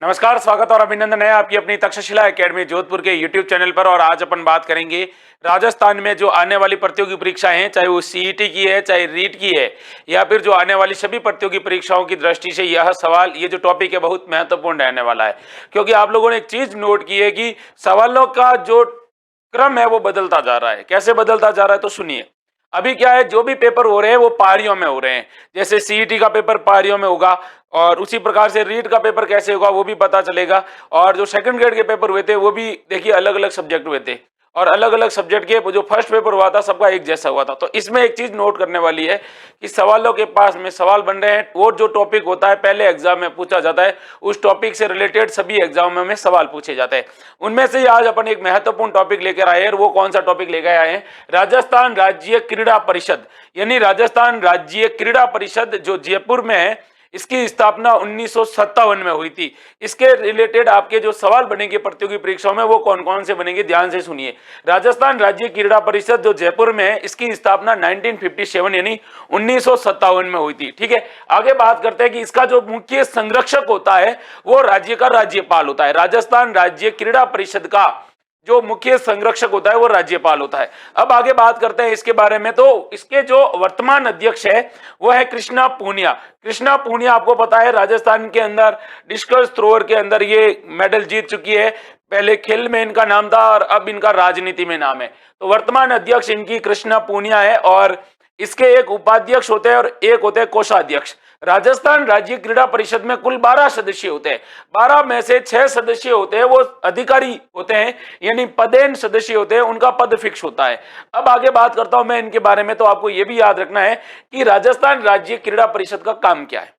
नमस्कार, स्वागत और अभिनंदन है आपकी अपनी तक्षशिला एकेडमी जोधपुर के YouTube चैनल पर। और आज अपन बात करेंगे राजस्थान में जो आने वाली प्रतियोगी परीक्षाएं हैं, चाहे वो सीईटी की है, चाहे रीट की है, या फिर जो आने वाली सभी प्रतियोगी परीक्षाओं की दृष्टि से यह सवाल, ये जो टॉपिक है बहुत महत्वपूर्ण रहने वाला है। क्योंकि आप लोगों ने एक चीज नोट की है कि सवालों का जो क्रम है वो बदलता जा रहा है। कैसे बदलता जा रहा है तो सुनिए। अभी क्या है, जो भी पेपर हो रहे हैं वो पारियों में हो रहे हैं। जैसे सीईटी का पेपर पारियों में होगा, और उसी प्रकार से रीट का पेपर कैसे होगा वो भी पता चलेगा। और जो सेकंड ग्रेड के पेपर हुए थे वो भी देखिए अलग अलग सब्जेक्ट हुए थे, और अलग अलग सब्जेक्ट के जो फर्स्ट पेपर हुआ था सबका एक जैसा हुआ था। तो इसमें एक चीज नोट करने वाली है कि सवालों के पास में सवाल बन रहे हैं, वो जो टॉपिक होता है पहले एग्जाम में पूछा जाता है, उस टॉपिक से रिलेटेड सभी एग्जामों में सवाल पूछे जाते हैं। उनमें से आज अपन एक महत्वपूर्ण टॉपिक लेकर आए हैं। वो कौन सा टॉपिक लेकर आए हैं? राजस्थान राज्य क्रीड़ा परिषद, यानी राजस्थान राज्य क्रीड़ा परिषद जो जयपुर में है, इसकी स्थापना 1957 में हुई थी। इसके रिलेटेड आपके जो सवाल बनेंगे प्रतियोगी परीक्षाओं में वो कौन कौन से बनेंगे, ध्यान से सुनिए। राजस्थान राज्य क्रीड़ा परिषद जो जयपुर में है, इसकी स्थापना 1957 यानी 1957 में हुई थी। ठीक है, आगे बात करते हैं कि इसका जो मुख्य संरक्षक होता है वो राज्य का राज्यपाल होता है। राजस्थान राज्य क्रीड़ा परिषद का जो मुख्य संरक्षक होता है वो राज्यपाल होता है। अब आगे बात करते हैं इसके बारे में। तो इसके जो वर्तमान अध्यक्ष है वो है कृष्णा पूनिया। कृष्णा पूनिया आपको पता है राजस्थान के अंदर डिस्कस थ्रोअर के अंदर ये मेडल जीत चुकी है। पहले खेल में इनका नाम था और अब इनका राजनीति में नाम है। तो वर्तमान अध्यक्ष इनकी कृष्णा पूनिया है, और इसके एक उपाध्यक्ष होते हैं और एक होते हैं कोषाध्यक्ष। राजस्थान राज्य क्रीड़ा परिषद में कुल 12 सदस्य होते हैं। 12 में से 6 सदस्य होते हैं वो अधिकारी होते हैं, यानी पदेन सदस्य होते हैं, उनका पद फिक्स होता है। अब आगे बात करता हूं मैं इनके बारे में। तो आपको यह भी याद रखना है कि राजस्थान राज्य क्रीड़ा परिषद का काम क्या है।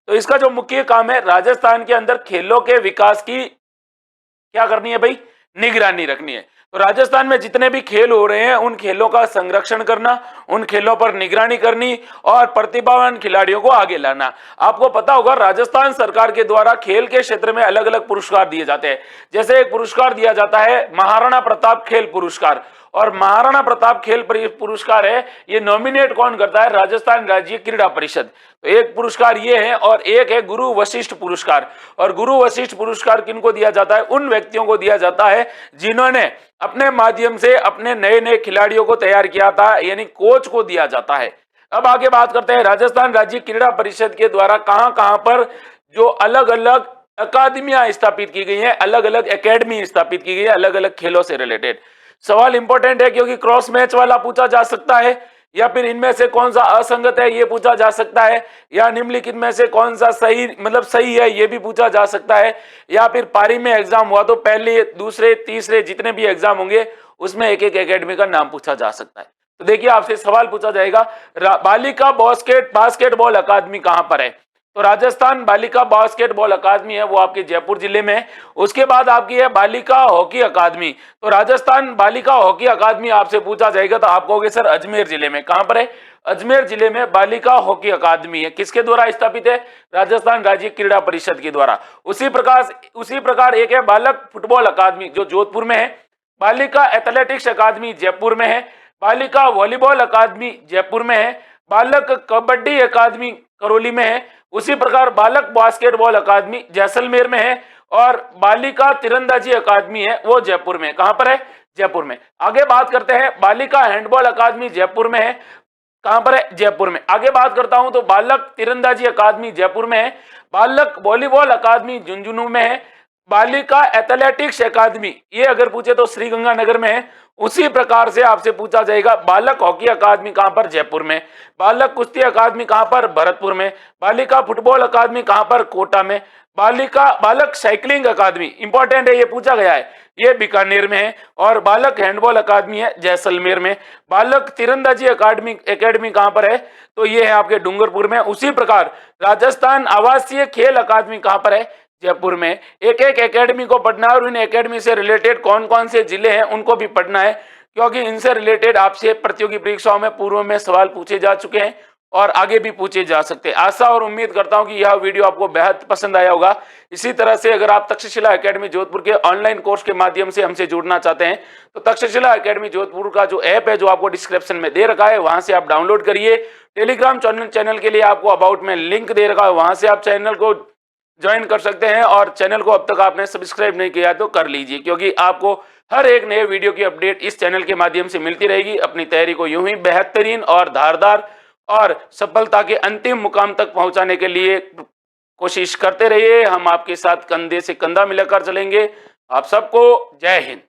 तो इसका जो मुख्य काम है, राजस्थान के अंदर खेलों के विकास की क्या करनी है भाई, निगरानी रखनी है। तो राजस्थान में जितने भी खेल हो रहे हैं उन खेलों का संरक्षण करना, उन खेलों पर निगरानी करनी और प्रतिभावान खिलाड़ियों को आगे लाना। आपको पता होगा राजस्थान सरकार के द्वारा खेल के क्षेत्र में अलग अलग पुरस्कार दिए जाते हैं। जैसे एक पुरस्कार दिया जाता है महाराणा प्रताप खेल पुरस्कार, और महाराणा प्रताप खेल पुरस्कार है, ये नॉमिनेट कौन करता है? राजस्थान राज्य क्रीड़ा परिषद। तो एक पुरस्कार ये है, और एक है गुरु वशिष्ठ पुरस्कार। और गुरु वशिष्ठ पुरस्कार किनको दिया जाता है? उन व्यक्तियों को दिया जाता है जिन्होंने अपने माध्यम से अपने नए नए खिलाड़ियों को तैयार किया था, यानी कोच को दिया जाता है। अब आगे बात करते हैं राजस्थान राज्य क्रीड़ा परिषद के द्वारा कहां कहां पर जो अलग अलग अकादमियां स्थापित की गई हैं, अलग अलग एकेडमी स्थापित की गई है अलग अलग खेलों से रिलेटेड। सवाल इंपॉर्टेंट है क्योंकि क्रॉस मैच वाला पूछा जा सकता है, या फिर इनमें से कौन सा असंगत है ये पूछा जा सकता है, या निम्नलिखित में से कौन सा सही मतलब सही है ये भी पूछा जा सकता है, या फिर पारी में एग्जाम हुआ तो पहले दूसरे तीसरे जितने भी एग्जाम होंगे उसमें एक एक एकेडमी का नाम पूछा जा सकता है। तो देखिए आपसे सवाल पूछा जाएगा, बालिका बास्केटबॉल अकादमी कहां पर है? तो राजस्थान बालिका बास्केटबॉल अकादमी है वो आपके जयपुर जिले में। उसके बाद आपकी है बालिका हॉकी अकादमी। तो राजस्थान बालिका हॉकी अकादमी आपसे पूछा जाएगा तो आप कहोगे सर अजमेर जिले में। कहां पर है? अजमेर जिले में बालिका हॉकी अकादमी है। किसके द्वारा स्थापित है? राजस्थान राज्य क्रीड़ा परिषद के द्वारा। उसी प्रकार एक है बालक फुटबॉल अकादमी जो जोधपुर में है। बालिका एथलेटिक्स अकादमी जयपुर में है। बालिका वॉलीबॉल अकादमी जयपुर में है। बालक कबड्डी अकादमी करौली में है। उसी प्रकार बालक बास्केटबॉल अकादमी जैसलमेर में है, और बालिका तीरंदाजी अकादमी है वो जयपुर में। कहां पर है? जयपुर में। आगे बात करते हैं बालिका हैंडबॉल अकादमी जयपुर में है। कहां पर है? जयपुर में। आगे बात करता हूं तो बालक तीरंदाजी अकादमी जयपुर में है। बालक वॉलीबॉल अकादमी झुंझुनू में है। बालिका एथलेटिक्स अकादमी ये अगर पूछे तो श्रीगंगानगर में है। उसी प्रकार से आपसे पूछा जाएगा बालक हॉकी अकादमी कहां पर? जयपुर में। बालक कुश्ती अकादमी कहां पर? भरतपुर में। बालिका फुटबॉल अकादमी कहां पर? कोटा में। बालक साइकिलिंग अकादमी इंपॉर्टेंट है, ये पूछा गया है, ये बीकानेर में है। और बालक हैंडबॉल अकादमी है जैसलमेर में। बालक तीरंदाजी एकेडमी कहां पर है? तो ये है आपके डूंगरपुर में। उसी प्रकार राजस्थान आवासीय खेल अकादमी कहां पर है? जयपुर में। एक एक एकेडमी को पढ़ना है, और इन एकेडमी से रिलेटेड कौन कौन से जिले हैं उनको भी पढ़ना है, क्योंकि इनसे रिलेटेड आपसे प्रतियोगी परीक्षाओं में पूर्व में सवाल पूछे जा चुके हैं और आगे भी पूछे जा सकते हैं। आशा और उम्मीद करता हूं कि यह वीडियो आपको बेहद पसंद आया होगा। इसी तरह से अगर आप तक्षशिला एकेडमी जोधपुर के ऑनलाइन कोर्स के माध्यम से हमसे जुड़ना चाहते हैं तो तक्षशिला एकेडमी जोधपुर का जो ऐप है जो आपको डिस्क्रिप्शन में दे रखा है वहां से आप डाउनलोड करिए। टेलीग्राम चैनल के लिए आपको अबाउट में लिंक दे रखा है, वहां से आप चैनल को ज्वाइन कर सकते हैं। और चैनल को अब तक आपने सब्सक्राइब नहीं किया तो कर लीजिए, क्योंकि आपको हर एक नए वीडियो की अपडेट इस चैनल के माध्यम से मिलती रहेगी। अपनी तैयारी को यूं ही बेहतरीन और धारदार और सफलता के अंतिम मुकाम तक पहुंचाने के लिए कोशिश करते रहिए। हम आपके साथ कंधे से कंधा मिलाकर चलेंगे। आप सबको जय हिंद।